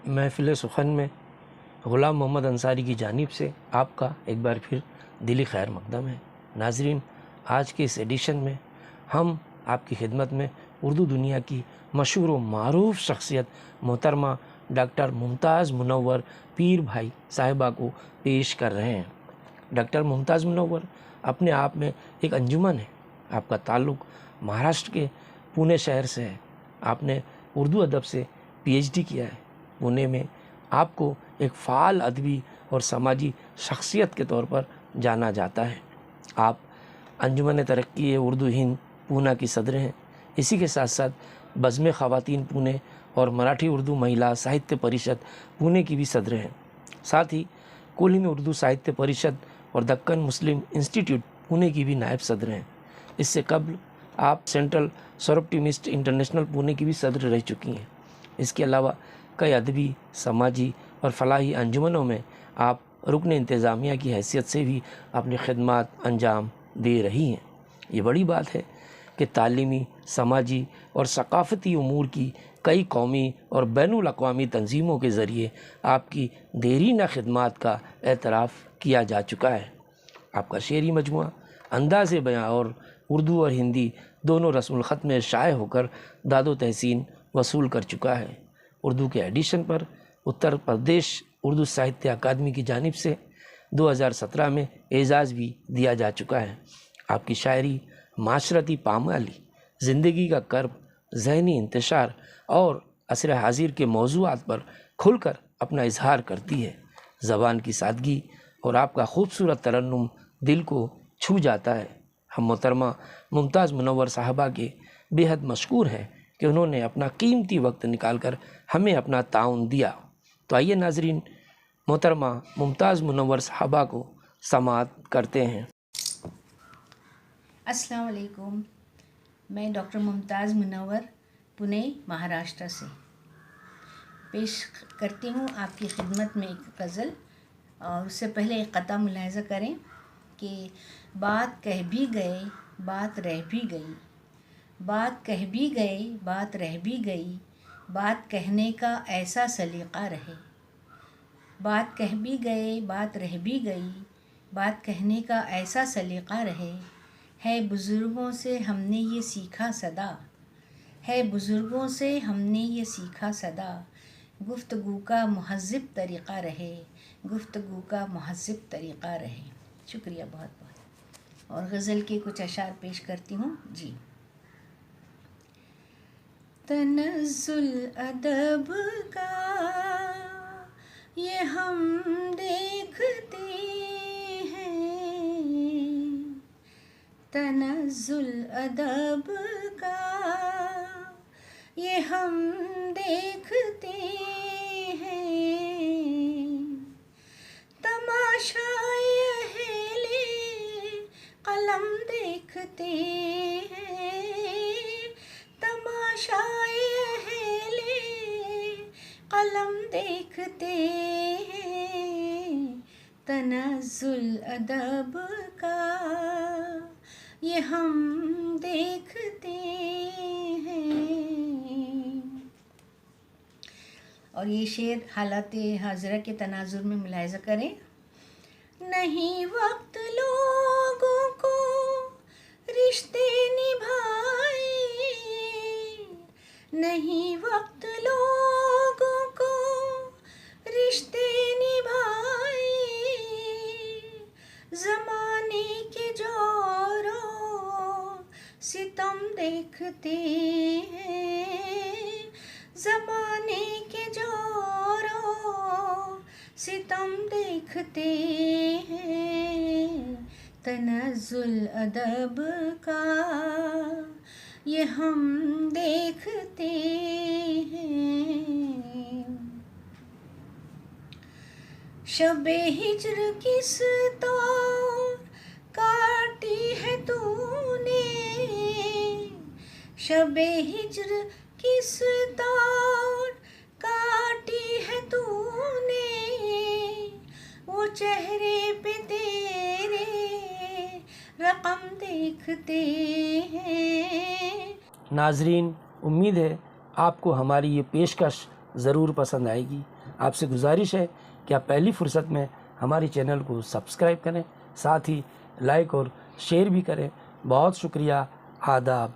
महफ़िल सुखन में ग़ुलाम मोहम्मद अंसारी की जानिब से आपका एक बार फिर दिली खैर मकदम है। नाज़रीन, आज के इस एडिशन में हम आपकी खिदमत में उर्दू दुनिया की मशहूर व मारूफ शख्सियत मोहतरमा डॉक्टर मुमताज़ मुनव्वर पीर भाई साहिबा को पेश कर रहे हैं। डॉक्टर मुमताज़ मुनव्वर अपने आप में एक अंजुमन है। आपका ताल्लुक़ महाराष्ट्र के पुणे शहर से है। आपने उर्दू अदब से पीएचडी किया है। पुणे में आपको एक फ़ाल अदबी और समाजी शख्सियत के तौर पर जाना जाता है। आप अंजुमन तरक्की उर्दू हिंद पूना की सदर हैं। इसी के साथ साथ बज़्म ख़वातीन पुणे और मराठी उर्दू महिला साहित्य परिषद पुणे की भी सदर हैं। साथ ही कोल्ही में उर्दू साहित्य परिषद और दक्कन मुस्लिम इंस्टीट्यूट पुणे की भी नायब सदर हैं। इससे कबल आप सेंट्रल सोरोप्टिमिस्ट इंटरनेशनल पुणे की भी सदर रह चुकी हैं। इसके अलावा कई अदबी, समाजी और फलाही अंजुमनों में आप रुकन इंतज़ामिया की हैसियत से भी अपनी खिदमत अंजाम दे रही हैं। ये बड़ी बात है कि तालीमी, समाजी और सकाफ़ती उमूर की कई कौमी और बैनुल अक़वामी तंजीमों के ज़रिए आपकी देरीना खिदमत का एतराफ़ किया जा चुका है। आपका शेरी मजमुआ अंदाज़े बयां और उर्दू और हिंदी दोनों रस्मुल ख़त में शाये होकर दादो तहसीन वसूल कर चुका है। उर्दू के एडिशन पर उत्तर प्रदेश उर्दू साहित्य अकादमी की जानिब से 2017 में एज़ाज़ भी दिया जा चुका है। आपकी शायरी माशरती पामाली, ज़िंदगी का कर्ब, ज़हनी इंतशार और असर हाजिर के मौज़ूआत पर खुलकर अपना इजहार करती है। ज़बान की सादगी और आपका खूबसूरत तरन्नुम दिल को छू जाता है। हम मोहतरमा मुमताज़ मुनव्वर साहबा के बेहद मशकूर हैं कि उन्होंने अपना कीमती वक्त निकाल कर हमें अपना ताउन दिया। तो आइए नाजरीन, मोहतरमा मुमताज़ मुनव्वर साहबा को समाअत करते हैं। अस्सलाम वालेकुम। मैं डॉक्टर मुमताज़ मुनव्वर पुणे महाराष्ट्र से पेश करती हूँ आपकी खिदमत में एक गज़ल। और उससे पहले एक क़ता मुलाहिज़ा करें कि बात कह भी गए, बात रह भी गई, बात कह भी गए, बात रह भी गई, बात कहने का ऐसा सलीक़ा रहे। बात कह भी गए, बात रह भी गई, बात कहने का ऐसा सलीक़ा रहे। है बुज़ुर्गों से हमने ये सीखा सदा, है बुज़ुर्गों से हमने ये सीखा सदा, गुफ्तगू का मुहज़्ज़िब तरीक़ा रहे, गुफ्तगू का मुहज़्ज़िब तरीक़ा रहे। शुक्रिया बहुत बहुत। और गज़ल के कुछ अशार पेश करती हूँ जी। तनज़्ज़ुल अदब का ये हम देखते हैं, तनज़्ज़ुल अदब का ये हम देखते हैं, तमाशाए अहले कलम देखते हैं, तमाशाए अहले कलम देखते हैं, तनज़्ज़ुल अदब का ये हम देखते हैं। और ये शेर हालाते हाज़िरा के तनाजुर में मुलाहिज़ा करें। नहीं वक्त लोगों को रिश्ते निभाए, नहीं वक्त लोगों को रिश्ते निभाए, ज़माने के जोरों सितम देखते हैं, ज़माने के जोरों सितम देखते हैं, तनज़्ज़ुल अदब का ये हम देखते हैं। शबे हिज्र किस तौर काटी है तूने, शबे हिज्र किस तौर काटी है तूने, वो चेहरे पे तेरे रकम देखते हैं। नाजरीन, उम्मीद है आपको हमारी ये पेशकश ज़रूर पसंद आएगी। आपसे गुजारिश है कि आप पहली फुर्सत में हमारी चैनल को सब्सक्राइब करें, साथ ही लाइक और शेयर भी करें। बहुत शुक्रिया। आदाब।